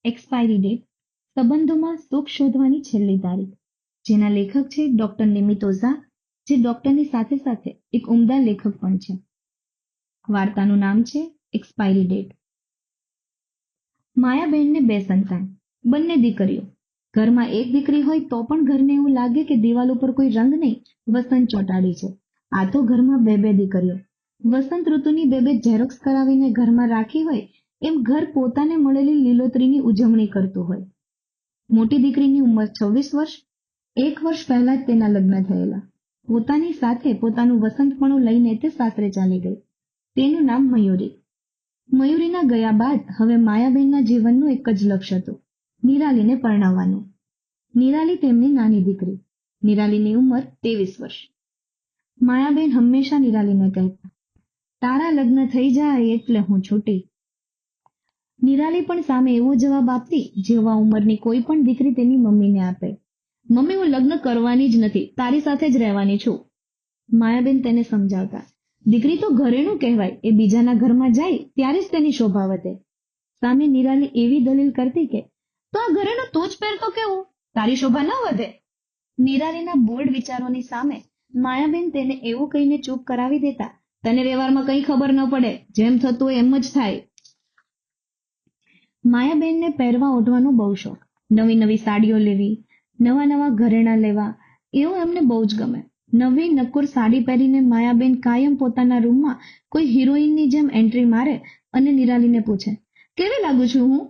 Expiry date, સંબંધોમાં સુખ શોધવાની છેલ્લી તારીખ, જેના લેખક છે ડોક્ટર નિમિત ઓઝા, જે ડોક્ટરની સાથે સાથે એક ઉમદા લેખક પણ છે. વાર્તાનું નામ છે એક્સપાયરી ડેટ. માયાબેનને 2 સંતાન, બંને દીકરીઓ. ઘરમાં એક દીકરી હોય તો પણ ઘરને એવું લાગે કે દિવાલ ઉપર કોઈ રંગ નહીં, વસંત ચોંટાડી છે. આ તો ઘરમાં 2 દીકરીઓ. વસંત ઋતુની 2 ઝેરોક્સ કરાવીને ઘરમાં રાખી હોય એમ ઘર પોતાને મળેલી લીલોતરીની ઉજવણી કરતું હોય. મોટી દીકરીની ઉંમર 26 વર્ષ. 1 વર્ષ પહેલા જ તેના લગ્ન થયેલા. પોતાની સાથે પોતાનું વસંતપણું લઈને તે સાસરે ચાલી ગઈ. તેનું નામ મયુરી. મયુરીના ગયા બાદ હવે માયાબેનના જીવનનું એક જ લક્ષ્ય હતું, નિરાલીને પરણાવવાનું. નિરાલી તેમની નાની દીકરી. નિરાલીની ઉંમર 23 વર્ષ. માયાબેન હંમેશા નિરાલીને કહેતા, તારા લગ્ન થઈ જાય એટલે હું છૂટી. નિરાલી પણ સામે એવો જવાબ આપતી જેવા ઉંમરની કોઈ પણ દીકરી તેની મમ્મીને આપે. મમ્મી, હું લગ્ન કરવાની જ નથી, તારી સાથે જ રહેવાની છું. માયાબેન તેને સમજાવતા, દીકરી તો ઘરેણું કહેવાય, એ બીજાના ઘરમાં જાય ત્યારે જ તેની શોભા વધે. સામે નિરાલી એવી દલીલ કરતી કે તો આ ઘરેણું તું જ પહેરતો કેવું, તારી શોભા ન વધે. નિરાલીના બોલ્ડ વિચારોની સામે માયાબેન તેને એવું કહીને ચૂપ કરાવી દેતા, તને વ્યવહારમાં કંઈ ખબર ન પડે, જેમ થતું હોય એમ જ થાય. માયાબેનને પહેરવા ઓઢવાનો બહુ શોખ. નવી નવી સાડીઓ લેવી, નવા નવા ઘરેણાં લેવા, એવું એમને બહુ જ ગમે. નવી નક્કર સાડી પહેરીને માયાબેન કાયમ પોતાના રૂમમાં કોઈ હિરોઈનની જેમ એન્ટ્રી મારે અને નિરાલીને પૂછે, કેવી લાગુ છું હું?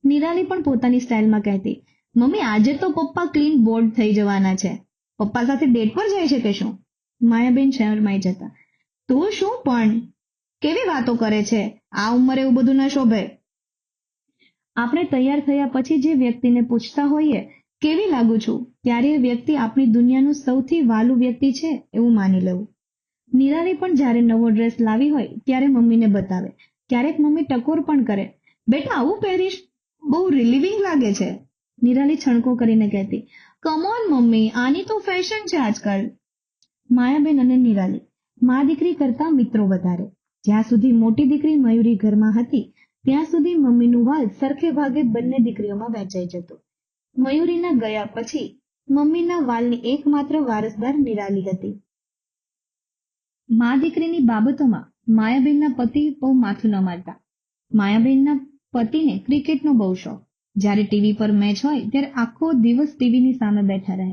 નિરાલી પણ પોતાની સ્ટાઇલમાં કહેતી, મમ્મી, આજે તો પપ્પા ક્લીન બોલ્ડ થઈ જવાના છે, પપ્પા સાથે ડેટ પર જાય છે કે શું? માયાબેન શરમાઈ જતા, તું શું પણ કેવી વાતો કરે છે, આ ઉંમરે એવું બધું ન શોભે. આપણે તૈયાર થયા પછી જે વ્યક્તિને પૂછતા હોઈએ કેવી લાગુ છું, ત્યારે એ વ્યક્તિ આપણી દુનિયાનું સૌથી વાલું વ્યક્તિ છે એવું માની લેવું. નિરાલી પણ જ્યારે નવો ડ્રેસ લાવી હોય ત્યારે મમ્મીને બતાવે. ક્યારેક મમ્મી ટકોર પણ કરે, બેટા આવું પહેરીશ, બહુ રિલીવિંગ લાગે છે. નિરાલી છણકો કરીને કહેતી, કમ ઓન મમ્મી, આની તો ફેશન છે આજકાલ. માયાબેન અને નિરાલી મા દીકરી કરતા મિત્રો વધારે. જ્યાં સુધી મોટી દીકરી મયુરી ઘરમાં હતી ત્યાં સુધી મમ્મીનું વાલ સરખે ભાગે બંને દીકરીઓમાં વહેંચાઈ જતું. મયુરીના ગયા પછી મમ્મીના વાલની એકમાત્ર વારસદાર નિરાલી હતી. મા દીકરીની બાબતોમાં માયાબેનના પતિ બહુ માથું ન મારતા. માયાબેનના પતિને ક્રિકેટનો બહુ શોખ. જ્યારે ટીવી પર મેચ હોય ત્યારે આખો દિવસ ટીવીની સામે બેઠા રહે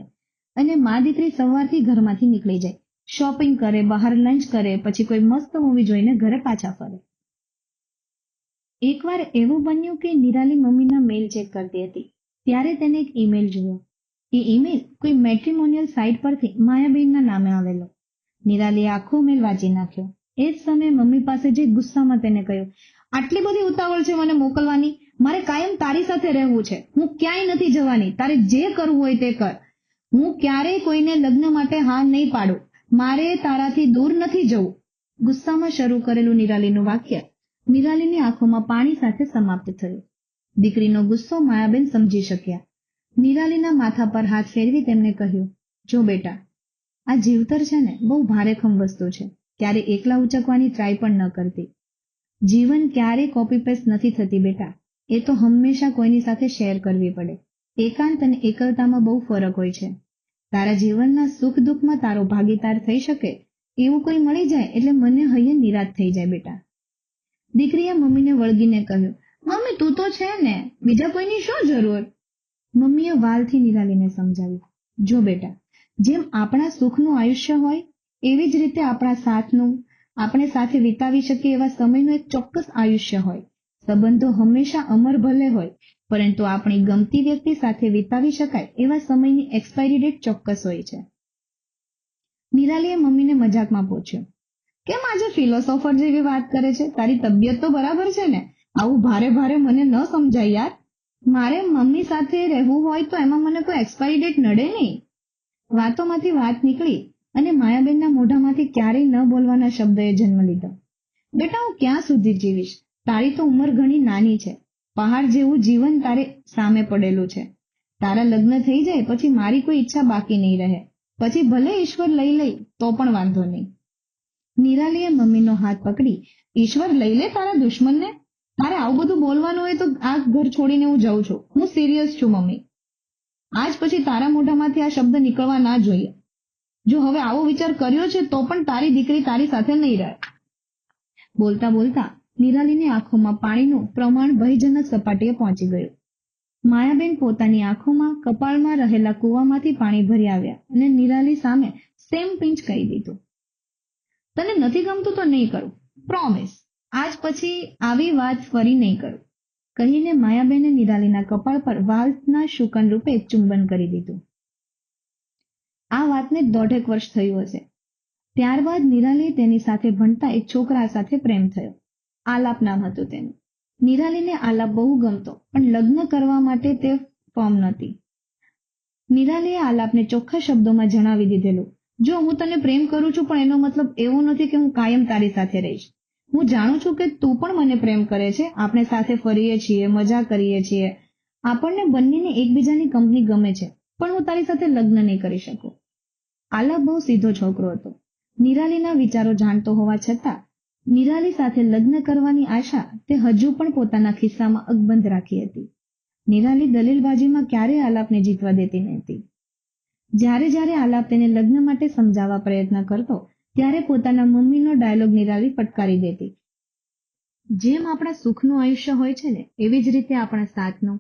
અને મા દીકરી સવારથી ઘરમાંથી નીકળી જાય, શોપિંગ કરે, બહાર લંચ કરે, પછી કોઈ મસ્ત મૂવી જોઈને ઘરે પાછા ફરે. એકવાર એવું બન્યું કે નિરાલી મમ્મીના મેલ ચેક કરતી હતી ત્યારે તેને એક ઈમેલ જોયો. એ ઈમેલ કોઈ મેટ્રિમોનિયલ સાઇટ પરથી માયાબેનના નામે આવેલો. નિરાલીએ આખો મેલ વાંચી નાખ્યો. એ જ સમયે મમ્મી પાસે જઈ ગુસ્સામાં તેને કહ્યું, આટલી બધી ઉતાવળ છે મને મોકલવાની, મારે કાયમ તારી સાથે રહેવું છે, હું ક્યાંય નથી જવાની, તારે જે કરવું હોય તે કર, હું ક્યારેય કોઈને લગ્ન માટે હા નહીં પાડું, મારે તારાથી દૂર નથી જવું. ગુસ્સામાં શરૂ કરેલું નિરાલીનું વાક્ય નિરાલીની આંખોમાં પાણી સાથે સમાપ્ત થયું. દીકરીનો ગુસ્સો માયાબેન સમજી શક્યા. નિરાલીના માથા પર હાથ ફેરવી તેમને કહ્યું, જો બેટા, આ જીવતર છે ને બહુ ભારેખમ વસ્તુ છે, ક્યારે એકલા ઉચકવાની ટ્રાય પણ ન કરતી. જીવન ક્યારેય કોપી પેસ્ટ નથી થતી બેટા, એ તો હંમેશા કોઈની સાથે શેર કરવી પડે. એકાંત અને એકલતામાં બહુ ફરક હોય છે. તારા જીવનના સુખ દુઃખમાં તારો ભાગીદાર થઈ શકે એવું કોઈ મળી જાય એટલે મને હૈયે નિરાશ થઈ જાય બેટા. દીકરીએ મમ્મીને વળગીને કહ્યું, મમ્મી તું તો છે ને, બીજા કોઈની શું જરૂર? મમ્મીએ વાલથી નિરાલીને સમજાવ્યું, જો બેટા, જેમ આપણા સુખનું આયુષ્ય હોય એવી જ રીતે આપણા સાથનું, આપણે સાથે વિતાવી શકીએ એવા સમયનું એક ચોક્કસ આયુષ્ય હોય. સંબંધો હંમેશા અમર ભલે હોય, પરંતુ આપણી ગમતી વ્યક્તિ સાથે વિતાવી શકાય એવા સમયની એક્સપાયરી ડેટ ચોક્કસ હોય છે. નિરાલીએ મમ્મીને મજાકમાં પૂછ્યું, કેમ આજે ફિલોસોફર જેવી વાત કરે છે, તારી તબિયત તો બરાબર છે ને, આવું ભારે ભારે મને ન સમજાય યાર. મારે મમ્મી સાથે રહેવું હોય તો એમાં મને કોઈ એક્સપાયરી ડેટ નડે નહીં. વાતોમાંથી વાત નીકળી અને માયાબેનના મોઢામાંથી ક્યારેય ન બોલવાના શબ્દએ જન્મ લીધો. બેટા, હું ક્યાં સુધી જીવીશ, તારી તો ઉંમર ઘણી નાની છે, પહાડ જેવું જીવન તારે સામે પડેલું છે. તારા લગ્ન થઈ જાય પછી મારી કોઈ ઈચ્છા બાકી નહીં રહે, પછી ભલે ઈશ્વર લઈ લે તો પણ વાંધો નહીં. નિરાલીએ મમ્મીનો હાથ પકડી, ઈશ્વર લઈ લે તારા દુશ્મનને, તારે આવું બધું બોલવાનું હોય તો આ ઘર છોડીને હું જાઉં છું. હું સિરિયસ છું મમ્મી. આજ પછી તારા મોઢામાંથી આ શબ્દ નીકળવા ના જોઈએ. જો હવે આવો વિચાર કર્યો છે તો પણ તારી દીકરી તારી સાથે નહીં રહે. બોલતા બોલતા નિરાલીની આંખોમાં પાણીનું પ્રમાણ ભયજનક સપાટીએ પહોંચી ગયું. માયાબેન પોતાની આંખોમાં કપાળમાં રહેલા કૂવામાંથી પાણી ભરી આવ્યા અને નિરાલી સામે સેમ પિંચ કહી દીધું, તને નથી ગમતું તો નહીં કરું, પ્રોમિસ. આજ પછી આવી વાત ફરી નહીં કરું, કહીને માયાબેને નિરાલીના કપાળ પર વાલના શુકન રૂપે ચુંબન કરી દીધું. આ વાતને 1.5 વર્ષ થયું હશે. ત્યારબાદ નિરાલી તેની સાથે ભણતા એક છોકરા સાથે પ્રેમ થયો. આલાપ નામ હતું તેનું. નિરાલીને આલાપ બહુ ગમતો, પણ લગ્ન કરવા માટે તે ફોર્મ નહોતી. નિરાલીએ આલાપને ચોખ્ખા શબ્દોમાં જણાવી દીધેલું, જો હું તને પ્રેમ કરું છું પણ એનો મતલબ એવો નથી કે હું કાયમ તારી સાથે રહીશ. હું જાણું છું કે તું પણ મને પ્રેમ કરે છે, આપણે સાથે ફરીએ છીએ, મજા કરીએ છીએ, આપણને બંનેને એકબીજાની કંપની ગમે છે, પણ હું તારી સાથે લગ્ન નહીં કરી શકું. આલાપ બહુ સીધો છોકરો હતો. નિરાલીના વિચારો જાણતો હોવા છતાં નિરાલી સાથે લગ્ન કરવાની આશા તે હજુ પણ પોતાના ખિસ્સામાં અકબંધ રાખી હતી. નિરાલી દલીલબાજીમાં ક્યારેય આલાપને જીતવા દેતી નહોતી. જ્યારે જ્યારે આલાપ તેને લગ્ન માટે સમજાવવા પ્રયત્ન કરતો ત્યારે પોતાના મમ્મીનો ડાયલોગ નિરાલી ફટકારી દેતી. જેમ આપણા સુખનું આયુષ્ય હોય છે ને, એવી જ રીતે આપણા સાથનું,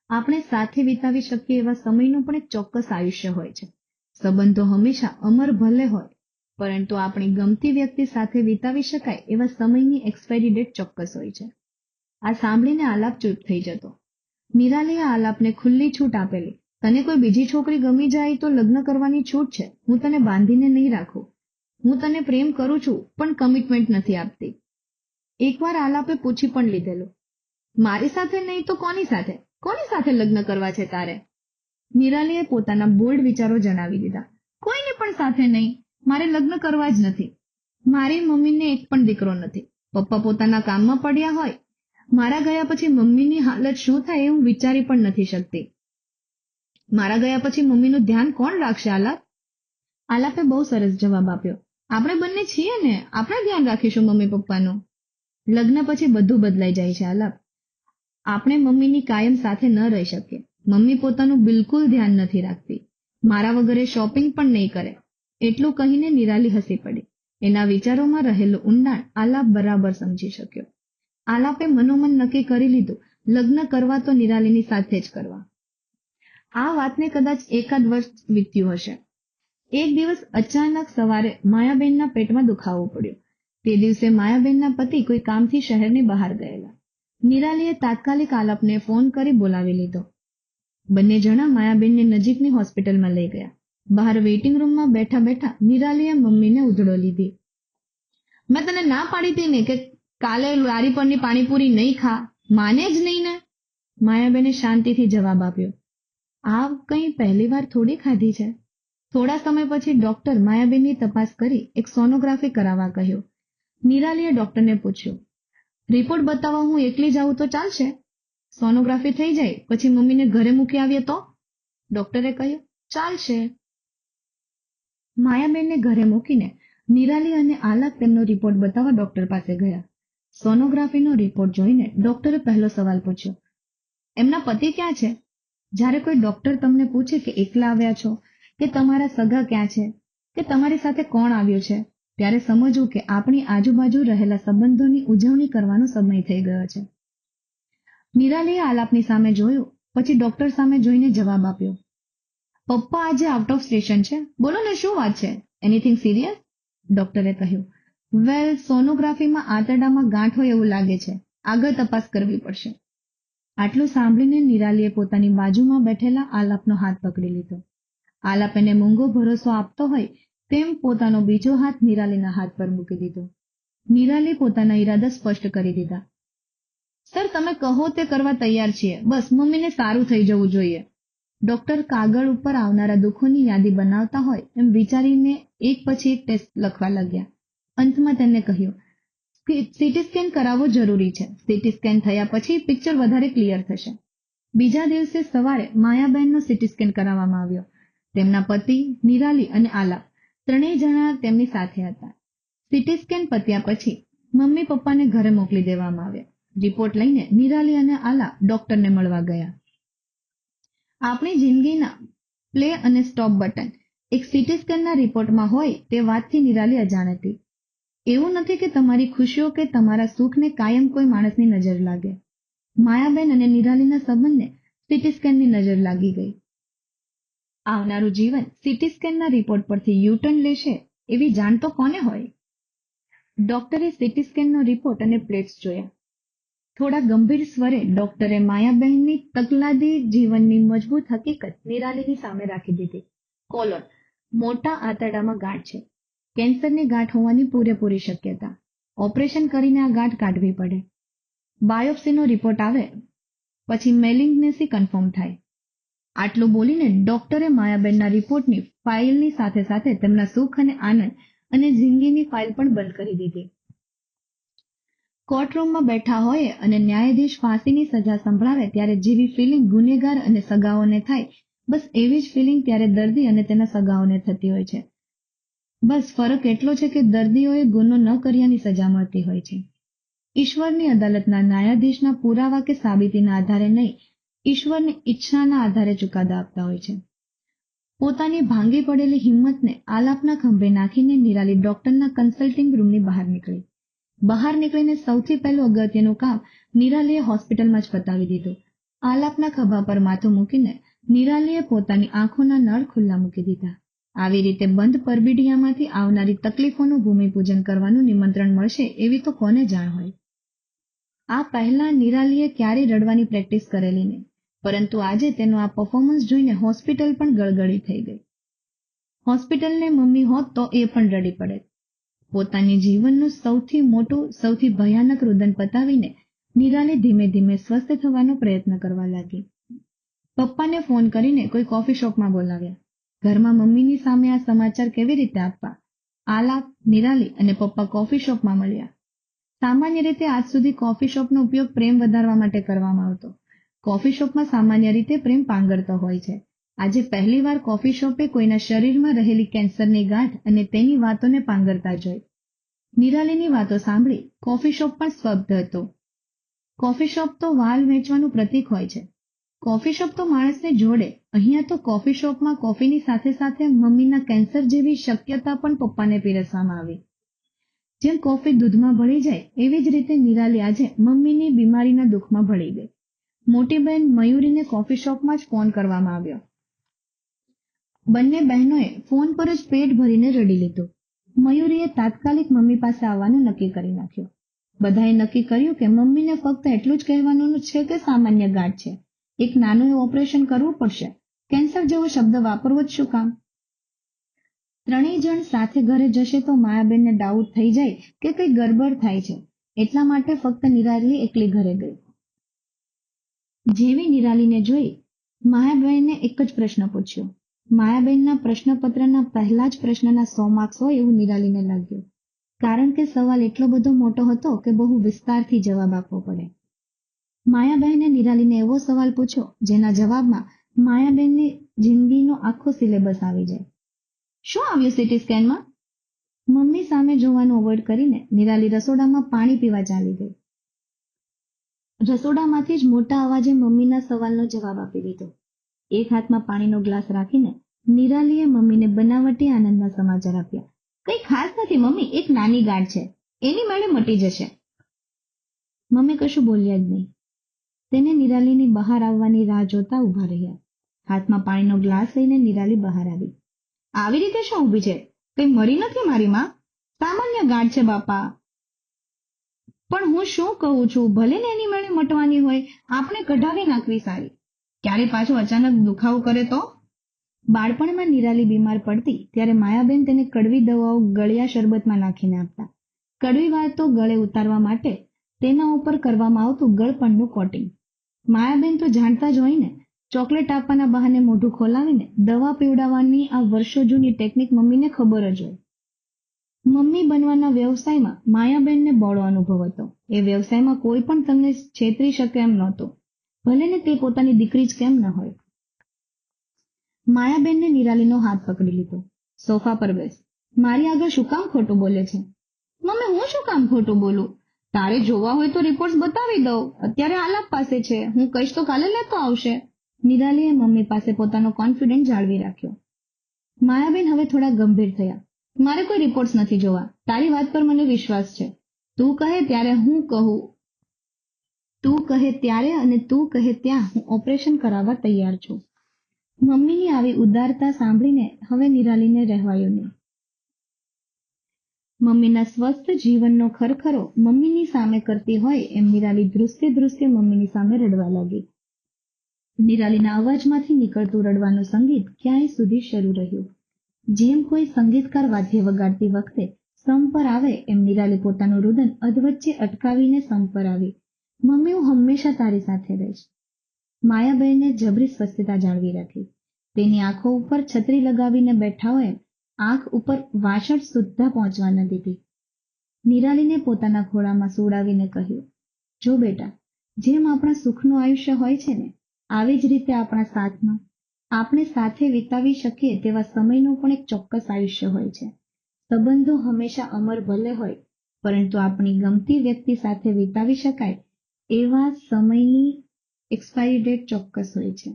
આપણે સાથે વિતાવી શકીએ એવા સમયનું પણ એક ચોક્કસ આયુષ્ય હોય છે. સંબંધો હંમેશા અમર ભલે હોય, પરંતુ આપણી ગમતી વ્યક્તિ સાથે વિતાવી શકાય એવા સમયની એક્સપાયરી ડેટ ચોક્કસ હોય છે. આ સાંભળીને આલાપ ચૂપ થઈ જતો. નિરાલીએ આલાપને ખુલ્લી છૂટ આપેલી, તને કોઈ બીજી છોકરી ગમી જાય તો લગ્ન કરવાની છૂટ છે, હું તને બાંધીને નહીં રાખું. હું તને પ્રેમ કરું છું પણ કમિટમેન્ટ નથી આપતી. એકવાર આલાપે પૂછી પણ લીધેલું, મારી સાથે નહીં તો કોની સાથે લગ્ન કરવા છે તારે? નિરાલીએ પોતાના બોલ્ડ વિચારો જણાવી દીધા, કોઈને પણ સાથે નહીં, મારે લગ્ન કરવા જ નથી. મારી મમ્મીને એક પણ દીકરો નથી, પપ્પા પોતાના કામમાં પડ્યા હોય, મારા ગયા પછી મમ્મીની હાલત શું થાય એ હું વિચારી પણ નથી શકતી. મારા ગયા પછી મમ્મીનું ધ્યાન કોણ રાખશે આલાપ? આલાપે બહુ સરસ જવાબ આપ્યો, આપણે બંને છીએ ને, આપણે ધ્યાન રાખીશું મમ્મી પપ્પાનું. લગ્ન પછી બધું બદલાઈ જાય છે આલાપ. આપણે મમ્મીની કાયમ સાથે ન રહી શકીએ. મમ્મી પોતાનું બિલકુલ ધ્યાન નથી રાખતી, મારા વગર શોપિંગ પણ નહીં કરે. એટલું કહીને નિરાલી હસી પડી. એના વિચારોમાં રહેલું ઊંડાણ આલાપ બરાબર સમજી શક્યો. આલાપે મનોમન નક્કી કરી લીધું, લગ્ન કરવા તો નિરાલીની સાથે જ કરવા. આ વાતને કદાચ 1 વર્ષ વીત્યું હશે. એક દિવસ અચાનક સવારે માયાબેનના પેટમાં દુખાવો પડ્યો. તે દિવસે માયાબેનના પતિ કોઈ કામથી શહેરની બહાર ગયેલા. નિરાલીએ તાત્કાલિક આલાપને ફોન કરી બોલાવી લીધો. બંને જણા માયાબેનને નજીકની હોસ્પિટલમાં લઈ ગયા. બહાર વેઇટિંગ રૂમમાં બેઠા બેઠા નિરાલીએ મમ્મીને ઉધડો લીધી. મેં તને ના પાડી હતી ને કે કાલે લારી પરની પાણીપુરી નહીં ખા, માને જ નહીં ને? માયાબેને શાંતિથી જવાબ આપ્યો, આ કંઈ પહેલી વાર થોડી ખાધી છે. થોડા સમય પછી ડોક્ટર માયાબેનની તપાસ કરી એક સોનોગ્રાફી કરાવવા કહ્યું. નિરાલીએ ડોક્ટરને પૂછ્યું, રિપોર્ટ બતાવવા હું એકલી જાઉં તો ચાલશે? સોનોગ્રાફી થઈ જાય પછી મમ્મીને ઘરે મૂકી આવીએ તો? ડોક્ટરે કહ્યું, ચાલશે. માયાબેનને ઘરે મૂકીને નિરાલી અને આલાપ તેમનો રિપોર્ટ બતાવવા ડોક્ટર પાસે ગયા. સોનોગ્રાફીનો રિપોર્ટ જોઈને ડોક્ટરે પહેલો સવાલ પૂછ્યો, એમના પતિ ક્યાં છે? જ્યારે કોઈ ડોક્ટર તમને પૂછે કે એકલા આવ્યા છો, કે તમારા સગા ક્યાં છે, કે તમારી સાથે કોણ આવ્યું છે, ત્યારે સમજવું કે આપણી આજુબાજુ રહેલા સંબંધોની ઉજવણી કરવાનો સમય થઈ ગયો છે. નિરાલીએ આલાપની સામે જોયું, પછી ડોક્ટર સામે જોઈને જવાબ આપ્યો, પપ્પા આજે આઉટ ઓફ સ્ટેશન છે, બોલો ને શું વાત છે? Anything serious? ડોક્ટરે કહ્યું, વેલ, સોનોગ્રાફીમાં આંતરડામાં ગાંઠ હોય એવું લાગે છે, આગળ તપાસ કરવી પડશે. આટલું સાંભળીને નિરાલીએ પોતાની બાજુમાં બેઠેલા આલાપનો હાથ પકડી લીધો. આલાપ એને મૂંગો ભરોસો આપતો હોય તેમ પોતાનો બીજો હાથ નિરાલીના હાથ પર મૂકી દીધો. નિરાલી પોતાના ઈરાદા સ્પષ્ટ કરી દીધા. સર, તમે કહો તે કરવા તૈયાર છીએ, બસ મમ્મીને સારું થઈ જવું જોઈએ. ડોક્ટર કાગળ ઉપર આવનારા દુઃખોની યાદી બનાવતા હોય એમ વિચારીને એક પછી એક ટેસ્ટ લખવા લાગ્યા. અંતમાં તેમણે કહ્યું, સીટી સ્કેન કરાવવો જરૂરી છે. સીટી સ્કેન થયા પછી પિક્ચર વધારે ક્લિયર થશે. બીજા દિવસે સવારે માયાબેનનો સીટી સ્કેન કરાવવામાં આવ્યો. તેમના પતિ, નિરાલી અને આલાપ ત્રણેય જણા તેમની સાથે હતા. સીટી સ્કેન પત્યા પછી મમ્મી પપ્પાને ઘરે મોકલી દેવામાં આવ્યા. રિપોર્ટ લઈને નિરાલી અને આલા ડોક્ટરને મળવા ગયા. આપણી જિંદગીના પ્લે અને સ્ટોપ બટન એક સીટી સ્કેનના રિપોર્ટમાં હોય તે વાતથી નિરાલી અજાણ હતી. એવું નથી કે તમારી ખુશીઓ કે તમારા સુખને કાયમ કોઈ માણસની નજર લાગે. માયાબેન અને નિરાલીના સંબંધને સીટી સ્કેનની નજર લાગી ગઈ. આવનારું જીવન સીટી સ્કેનના રિપોર્ટ પરથી યુટર્ન લેશે એવી જાણ તો કોને હોય? ડોક્ટરે સીટી સ્કેનનો રિપોર્ટ અને પ્લેટ્સ જોયા. થોડા ગંભીર સ્વરે ડોક્ટરે માયાબહેનની તકલાદી જીવનની મજબૂત હકીકત નિરાલીની સામે રાખી દીધી. કોલોન, મોટા આંતરડામાં ગાંઠ છે. કેન્સરની ગાંઠ હોવાની પૂરેપૂરી શક્યતા. ઓપરેશન કરીને આ ગાંઠ કાઢવી પડે. બાયોપ્સીનો રિપોર્ટ આવે પછી મેલિગ્નસી કન્ફર્મ થાય. આટલું બોલીને ડોક્ટરે માયાબેનના રિપોર્ટની ફાઇલની સાથે સાથે તેમના સુખ અને આનંદ અને જિંદગીની ફાઇલ પણ બંધ કરી દીધી. કોર્ટરૂમમાં બેઠા હોય અને ન્યાયાધીશ ફાંસીની સજા સંભળાવે ત્યારે જેવી ફિલિંગ ગુનેગાર અને સગાઓને થાય, બસ એવી જ ફિલિંગ ત્યારે દર્દી અને તેના સગાઓને થતી હોય છે. બસ ફરક એટલો છે કે દર્દીઓએ ગુનો ન કર્યાની સજા મળતી હોય છે. ઈશ્વરની અદાલતના ન્યાયાધીશના પુરાવા કે સાબિતીના આધારે નહીં, ઈશ્વરની ઈચ્છાના આધારે ચુકાદા આપતા હોય છે. પોતાની ભાંગી પડેલી હિંમતને આલાપના ખંભે નાખીને નિરાલી ડોક્ટરના કન્સલ્ટિંગ રૂમની બહાર નીકળી. બહાર નીકળીને સૌથી પહેલું અગત્યનું કામ નિરાલીએ હોસ્પિટલમાં જ પતાવી દીધું. આલાપના ખભા પર માથું મૂકીને નિરાલીએ પોતાની આંખોના નળ ખુલ્લા મૂકી દીધા. આવી રીતે બંધ પરબિડિયામાંથી આવનારી તકલીફોનું ભૂમિપૂજન કરવાનું નિમંત્રણ મળશે એવી તો કોને જાણ હોય. આ પહેલા નિરાલીએ ક્યારેય રડવાની પ્રેક્ટિસ કરેલી નહીં, પરંતુ આજે તેનું આ પરફોર્મન્સ જોઈને હોસ્પિટલ પણ ગળગળી થઈ ગઈ. હોસ્પિટલને મમ્મી હોત તો એ પણ રડી પડે. પોતાની જીવનનું સૌથી મોટું, સૌથી ભયાનક રુદન પતાવીને નિરાલી ધીમે ધીમે સ્વસ્થ થવાનો પ્રયત્ન કરવા લાગી. પપ્પાને ફોન કરીને કોઈ કોફી શોપમાં બોલાવ્યા. ઘરમાં મમ્મીની સામે આ સમાચાર કેવી રીતે આપવા? આલાપ, નિરાલી અને પપ્પા કોફી શોપમાં મળ્યા. સામાન્ય રીતે આજ સુધી કોફી શોપનો ઉપયોગ પ્રેમ વધારવા માટે કરવામાં આવતો. કોફી શોપમાં સામાન્ય રીતે પ્રેમ પાંગરતો હોય છે. આજે પહેલીવાર કોફી શોપે કોઈના શરીરમાં રહેલી કેન્સરની ગાંઠ અને તેની વાતોને પાંગરતા જોઈ. નિરાલીની વાતો સાંભળી કોફી શોપ પણ સ્તબ્ધ હતો. કોફી શોપ તો વાલ વેચવાનું પ્રતીક હોય છે. કોફી શોપ તો માણસને જોડે. અહીંયા તો કોફી શોપમાં કોફીની સાથે સાથે મમ્મીના કેન્સર જેવી શક્યતા પણ પપ્પાને પીરસવામાં આવી. જેમ કોફી દૂધમાં ભળી જાય એવી જ રીતે નિરાલી આજે મમ્મીની બીમારીના દુઃખમાં ભળી ગઈ. મોટી બહેન મયુરીને કોફી શોપમાં જ ફોન કરવામાં આવ્યો. બંને બહેનોએ ફોન પર જ પેટ ભરીને રડી લીધું. મયુરીએ તાત્કાલિક મમ્મી પાસે આવવાનું નક્કી કરી નાખ્યું. બધાએ નક્કી કર્યું કે મમ્મીને ફક્ત એટલું જ કહેવાનું છે કે સામાન્ય ગાંઠ છે. એક નાનું ઓપરેશન કરવું પડશે. કેન્સર જેવો શબ્દ વાપરવો જ શું કામ? ત્રણેય જણ સાથે ઘરે જશે તો માયાબેનને ડાઉટ થઈ જાય કે કંઈ ગડબડ થાય છે. એટલા માટે ફક્ત નિરાલી એકલી ઘરે ગઈ. જેવી નિરાલીને જોઈ માયાબેને એક જ પ્રશ્ન પૂછ્યો. માયાબેનના પ્રશ્નપત્રના પહેલા જ પ્રશ્નના 100 માર્ક્સ હોય એવું નિરાલીને લાગ્યું. કારણ કે સવાલ એટલો બધો મોટો હતો કે બહુ વિસ્તારથી જવાબ આપવો પડે. માયાબેને નિરાલીને એવો સવાલ પૂછ્યો જેના જવાબમાં માયાબેનની જિંદગીનો આખો સિલેબસ આવી જાય. શું આવ્યું સીટી સ્કેનમાં? મમ્મી સામે જોવાનું અવોઇડ કરીને નિરાલી રસોડામાં પાણી પીવા ચાલી ગઈ. રસોડામાંથી જ મોટા અવાજે મમ્મીના સવાલનો જવાબ આપી દીધો. એક હાથમાં પાણીનો ગ્લાસ રાખીને નિરાલીએ મમ્મીને બનાવટી આનંદના સમાચાર આપ્યા. કંઈ ખાસ નથી મમ્મી, એક નાની ગાંઠ છે, એની મેળે મટી જશે. મમ્મી કશું બોલ્યા જ નહીં. તેને નિરાલીની બહાર આવવાની રાહ જોતા ઊભા રહ્યા. હાથમાં પાણીનો ગ્લાસ લઈને નિરાલી બહાર આવી. આવી રીતે શું ઊભી છે? કંઈ મરી નથી મારી માં, સામાન્ય ગાંઠ છે બાપા. પણ હું શું કહું છું, ભલે ને એની મેળે મટવાની હોય, આપણે કઢાવી નાખવી સારી. ક્યારે પાછો અચાનક દુખાવો કરે તો? બાળપણમાં નિરાલી બીમાર પડતી ત્યારે માયાબેન તેને કડવી દવાઓ ગળ્યા શરબતમાં નાખીને આપતા. કડવી વાતો ગળે ઉતારવા માટે તેના ઉપર કરવામાં આવતું ગળપણનું કોટિંગ. માયાબેન તો જાણતા જ હોય ને, ચોકલેટ આપવાના બહાને મોઢું ખોલાવીને દવા પીવડાવવાની આ વર્ષો જૂની ટેકનિક મમ્મીને ખબર જ હોય. મમ્મી બનવાના વ્યવસાયમાં માયાબેનને બહોળો અનુભવ હતો. એ વ્યવસાયમાં કોઈ પણ તમને છેતરી શકે એમ નહોતું, ભલે ને તે પોતાની દીકરી જ કેમ ન હોય. માયાબેનને નિરાલીનો હાથ પકડી લીધો. સોફા પર બેસ. મારી આગળ શું કામ ખોટું બોલે છે? મમ્મી હું શું કામ ખોટું બોલું? તારે જોવા હોય તો રિપોર્ટ બતાવી દઉં, અત્યારે આલાપ પાસે છે, હું કહીશ તો કાલે લેતો આવશે. નિરાલીએ મમ્મી પાસે પોતાનો કોન્ફિડન્સ જાળવી રાખ્યો. માયાબેન હવે થોડા ગંભીર થયા. મારે કોઈ રિપોર્ટ્સ નથી જોવા, તારી વાત પર મને વિશ્વાસ છે. તું કહે ત્યારે હું કહું, તું કહે ત્યારે અને તું કહે ત્યાં હું ઓપરેશન કરાવવા તૈયાર છું. મમ્મીની આવી ઉદારતા સાંભળીને હવે નિરાલીને રહેવાયું નહીં. મમ્મીના સ્વસ્થ જીવનનો ખરખરો મમ્મીની સામે કરતી હોય એમ નિરાલી ધ્રુસકે ધ્રુસકે મમ્મીની સામે રડવા લાગી. નિરાલીના અવાજમાંથી નીકળતું રડવાનું સંગીત ક્યાંય સુધી શરૂ રહ્યું. જેમ કોઈ સંગીતકાર વાદ્ય વગાડતી વખતે સમ પર આવે એમ નિરાલી પોતાનું રુદન અધવચ્ચે અટકાવીને સમ પર આવી. મમ્મી, હું હંમેશા તારી સાથે રહીશ. માયાબેને જબરી સ્વસ્થતા જાળવી રાખી. તેની આંખો ઉપર છત્રી લગાવીને બેઠા હોય આંખ ઉપર વાછડ સુદ્ધા પહોંચવા ન દીધી. નિરાલીને પોતાના ખોળામાં સુવડાવીને કહ્યું, જો બેટા, જેમ આપણા સુખનું આયુષ્ય હોય છે ને, આવી જ રીતે આપણા સાથમાં આપણે સાથે વિતાવી શકીએ તેવા સમયનું પણ એક ચોક્કસ આયુષ્ય હોય છે. સંબંધો હંમેશા અમર ભલે હોય, પરંતુ આપણી ગમતી વ્યક્તિ સાથે વિતાવી શકાય એવા સમયની એક્સપાયરી ડેટ ચોક્કસ હોય છે.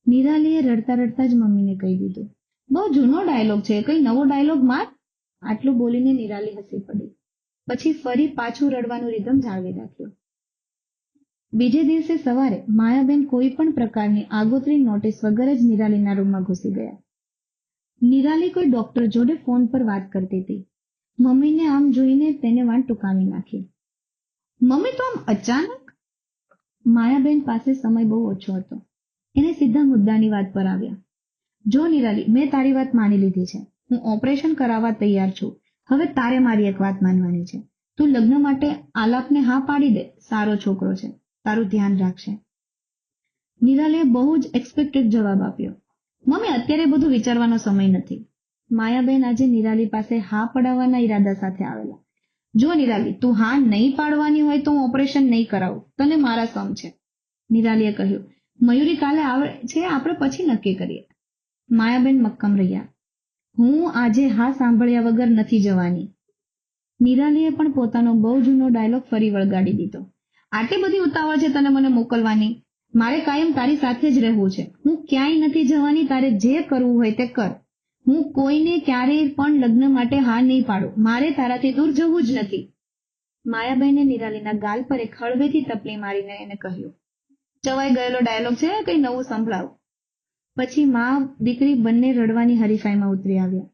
નિરાલીએ રડતા રડતા જ મમ્મીને કહી દીધું. બહુ જૂનો ડાયલોગ છે, કઈ નવો ડાયલોગ માર. આટલું બોલીને નિરાલી હસી પડી. પછી ફરી પાછું રડવાનું રિધમ જાળવી રાખ્યું. બીજે દિવસે સવારે માયાબેન કોઈ પણ પ્રકારની આગોતરી નોટિસ વગર જ નિરાલીના રૂમમાં ઘૂસી ગયા. નિરાલી કોઈ ડોક્ટર જોડે ફોન પર વાત કરતી હતી. મમ્મીને આમ જોઈને તેને વાન ટૂંકાવી નાખી. મમ્મી, તો આમ અચાનક? માયાબેન પાસે સમય બહુ ઓછો હતો. એને સીધા મુદ્દાની વાત પર આવ્યા. જો નિરાલી, મેં તારી વાત માની લીધી છે. હું ઓપરેશન કરાવવા તૈયાર છું. હવે તારે મારી એક વાત માનવાની છે. તું લગ્ન માટે આલાપને હા પાડી દે. સારો છોકરો છે, તારું ધ્યાન રાખશે. નિરાલીએ બહુ જ એક્સપેક્ટેડ જવાબ આપ્યો. મમ્મી, અત્યારે બધું વિચારવાનો સમય નથી. માયાબેન આજે નિરાલી પાસે હા પડાવવાના ઈરાદા સાથે આવેલા. જો નિરાલી, તું હા નહીં પાડવાની હોય તો હું ઓપરેશન નહીં કરાવું. તને મારા સમ છે. નિરાલીએ કહ્યું. મયુરી કાલે આવે છે, આપણે પછી નક્કી કરીએ. માયાબેન મક્કમ રહ્યા. હું આજે હા સાંભળ્યા વગર નથી જવાની. નિરાલીએ પણ પોતાનો બહુ જૂનો ડાયલોગ ફરી વળગાડી દીધો. આટલી બધી ઉતાવળ છે તને મને મોકલવાની? મારે કાયમ તારી સાથે જ રહેવું છે. હું ક્યાંય નથી જવાની. તારે જે કરવું હોય તે કર. હું કોઈને ક્યારેય પણ લગ્ન માટે હા નહીં પાડું. મારે તારાથી દૂર જવું જ નથી. માયાબેને નિરાલીના ગાલ પર એક હળવેથી તપલી મારીને એને કહ્યું. ચવાઈ ગયેલો ડાયલોગ છે, કઈ નવું સંભળાવ. પછી મા દીકરી બંને રડવાની હરીફાઈમાં ઉતરી આવ્યા.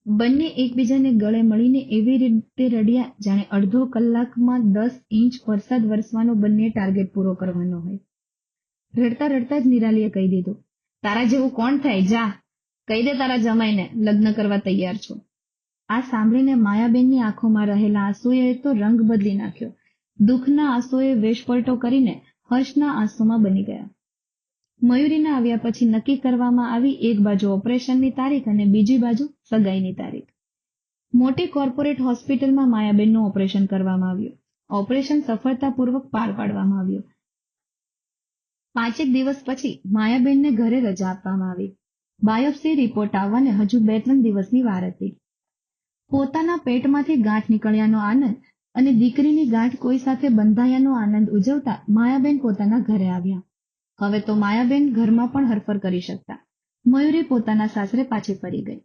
બંને એકબીજાને ગળે મળીને એવી રીતે રડ્યા જાણે અડધો કલાકમાં 10 ઇંચ વરસાદ વરસવાનો બંને ટાર્ગેટ પૂરો કરવાનો હોય. રડતા રડતા જ નિરાલીએ કહી દીધું. તારા જેવું કોણ થાય? જા, કહી દે તારા જમાઈને લગ્ન કરવા તૈયાર છો. આ સાંભળીને માયાબેનની આંખોમાં રહેલા આંસુએ તો રંગ બદલી નાખ્યો. દુઃખના આંસુએ વેશપલટો કરીને હર્ષના આંસુમાં બની ગયા. મયુરીના આવ્યા પછી નક્કી કરવામાં આવી એક બાજુ ઓપરેશનની તારીખ અને બીજી બાજુ સગાઈની તારીખ. મોટી કોર્પોરેટ હોસ્પિટલમાં માયાબેનનું ઓપરેશન કરવામાં આવ્યું. ઓપરેશન સફળતાપૂર્વક પાર પાડવામાં આવ્યું. 5 દિવસ પછી માયાબેનને ઘરે રજા આપવામાં આવી. બાયોપ્સી રિપોર્ટ આવવાને હજુ 2-3 દિવસની વાર હતી. પોતાના પેટમાંથી ગાંઠ નીકળ્યાનો આનંદ અને દીકરીની ગાંઠ કોઈ સાથે બંધાયાનો આનંદ ઉજવતા માયાબેન પોતાના ઘરે આવ્યા. હવે તો માયાબેન ઘરમાં પણ હરફર કરી શકતા. મયુરી પોતાના સાસરે પાછી ફરી ગઈ.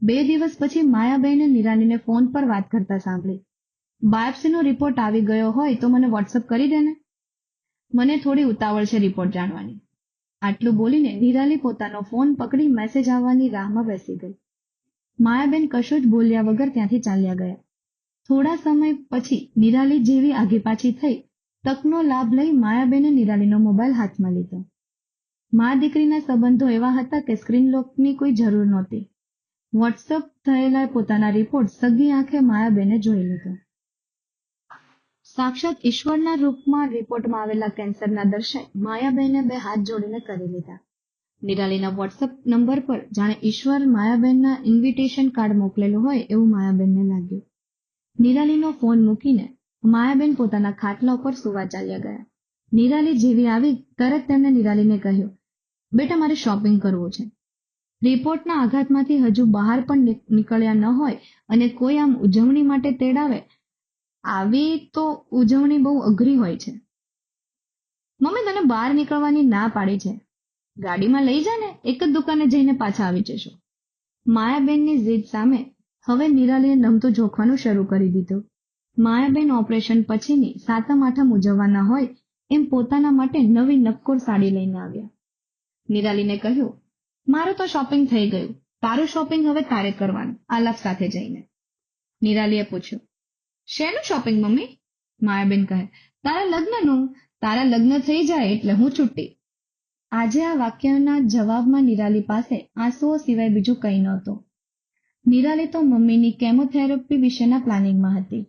2 દિવસ પછી માયાબેને નિરાલીને ફોન પર વાત કરતા સાંભળી. બાયોપ્સીનો રિપોર્ટ આવી ગયો હોય તો મને વોટ્સઅપ કરી દે ને. મને થોડી ઉતાવળ છે રિપોર્ટ જાણવાની. આટલું બોલીને નિરાલી પોતાનો ફોન પકડી મેસેજ આવવાની રાહમાં બેસી ગઈ. માયાબેન કશું જ બોલ્યા વગર ત્યાંથી ચાલ્યા ગયા. થોડા સમય પછી નિરાલી જેવી આઘી પાછી થઈ તકનો લાભ લઈ માયાબેને નિરાલીનો મોબાઈલ હાથમાં લીધો. મા દીકરીના સંબંધો એવા હતા કે સ્ક્રીન લોકની કોઈ જરૂર નહોતી. વોટ્સઅપ થયેલા પોતાના રિપોર્ટ સગી આંખે માયાબેને જોઈ લીધો. સાક્ષાત ઈશ્વરના રૂપમાં રિપોર્ટમાં આવેલા કેન્સરના દર્શન માયાબેને 2 હાથ જોડીને કરી લીધા. નિરાલીના વોટ્સઅપ નંબર પર જાણે ઈશ્વર માયાબેનના ઇન્વિટેશન કાર્ડ મોકલેલું હોય એવું માયાબેનને લાગ્યું. નિરાલીનો ફોન મૂકીને માયાબેન પોતાના ખાટલા ઉપર સુવા ચાલ્યા ગયા. નિરાલી જેવી આવી તરત તેમણે નિરાલીને કહ્યું, બેટા મારે શોપિંગ કરવું છે. રિપોર્ટના આઘાતમાંથી હજુ બહાર પણ નીકળ્યા ન હોય અને કોઈ આમ ઉજવણી માટે તેડાવે આવી તો ઉજવણી બહુ અઘરી હોય છે. મમ્મી તને બહાર નીકળવાની ના પાડી છે. ગાડીમાં લઈ જા ને, એક જ દુકાને જઈને પાછા આવી જશો. માયાબેનની જીદ સામે હવે નિરાલીએ નમતું જોખવાનું શરૂ કરી દીધું. માયાબેન ઓપરેશન પછીની સાતમ આઠમ ઉજવવાના હોય એમ પોતાના માટે નવી નક્કોર સાડી લઈને આવ્યા. નિરાલીને કહ્યું, મારું તો શોપિંગ થઈ ગયું, તારું શોપિંગ હવે તારે કરવાનું, આલાપ સાથે જઈને. નિરાલીએ પૂછ્યું, શેનું શોપિંગ મમ્મી? માયાબેન કહે, તારા લગ્નનું. તારા લગ્ન થઈ જાય એટલે હું છુટ્ટી. આજે આ વાક્યના જવાબમાં નિરાલી પાસે આંસુઓ સિવાય બીજું કંઈ નહોતું. નિરાલી તો મમ્મીની કેમોથેરાપી વિશેના પ્લાનિંગમાં હતી.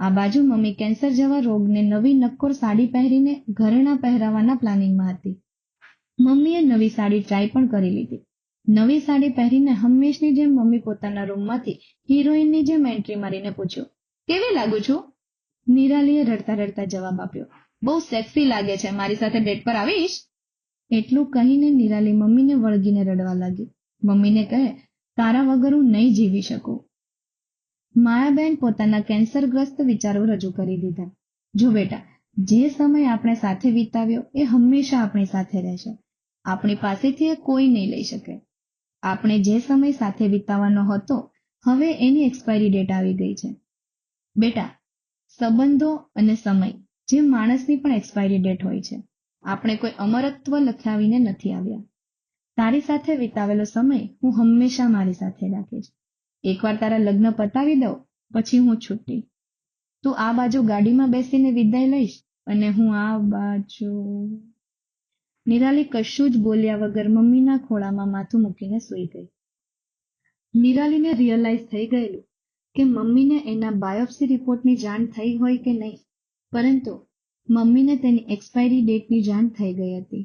આ બાજુ મમ્મી કેન્સર જેવા રોગને નવી નક્કોર સાડી પહેરીને ઘરેણાં પહેરાવાના પ્લાનિંગમાં હતી. મમ્મીએ નવી સાડી ટ્રાય પણ કરી લીધી. નવી સાડી પહેરીને હંમેશની જેમ મમ્મી પોતાના રૂમમાંથી હિરોઈનની જેમ એન્ટ્રી મારીને પૂછ્યું, કેવી લાગુ છું? નિરાલીએ રડતા રડતા જવાબ આપ્યો, બહુ સેક્સી લાગે છે, મારી સાથે ડેટ પર આવીશ? એટલું કહીને નિરાલી મમ્મીને વળગીને રડવા લાગી. મમ્મીને કહે, તારા વગર હું નહીં જીવી શકું. માયાબેન પોતાના કેન્સરગ્રસ્ત વિચારો રજૂ કરી દીધા. જો બેટા, જે સમય આપણે સાથે વિતાવ્યો એ હંમેશા આપણી સાથે રહેશે. આપણી પાસેથી એ કોઈ નહીં લઈ શકે. આપણે જે સમય સાથે વિતાવવાનો હતો, હવે એની એક્સપાયરી ડેટ આવી ગઈ છે. બેટા, સંબંધો અને સમય જે માણસની પણ એક્સપાયરી ડેટ હોય છે. આપણે કોઈ અમરત્વ લખાવીને નથી આવ્યા. તારી સાથે વિતાવેલો સમય હું હંમેશા મારી સાથે રાખીશ. એકવાર તારા લગ્ન પતાવી દઉં પછી હું છુટ્ટી. તું આ બાજુ ગાડીમાં બેસીને વિદાય લઈશ અને હું આ બાજુ. નિરાલી કશું જ બોલ્યા વગર મમ્મીના ખોળામાં માથું મૂકીને સૂઈ ગઈ. નિરાલીને રિયલાઇઝ થઈ ગયેલું કે મમ્મીને એના બાયોપ્સી રિપોર્ટની જાણ થઈ હોય કે નહીં, પરંતુ મમ્મીને તેની એક્સપાયરી ડેટની જાણ થઈ ગઈ હતી.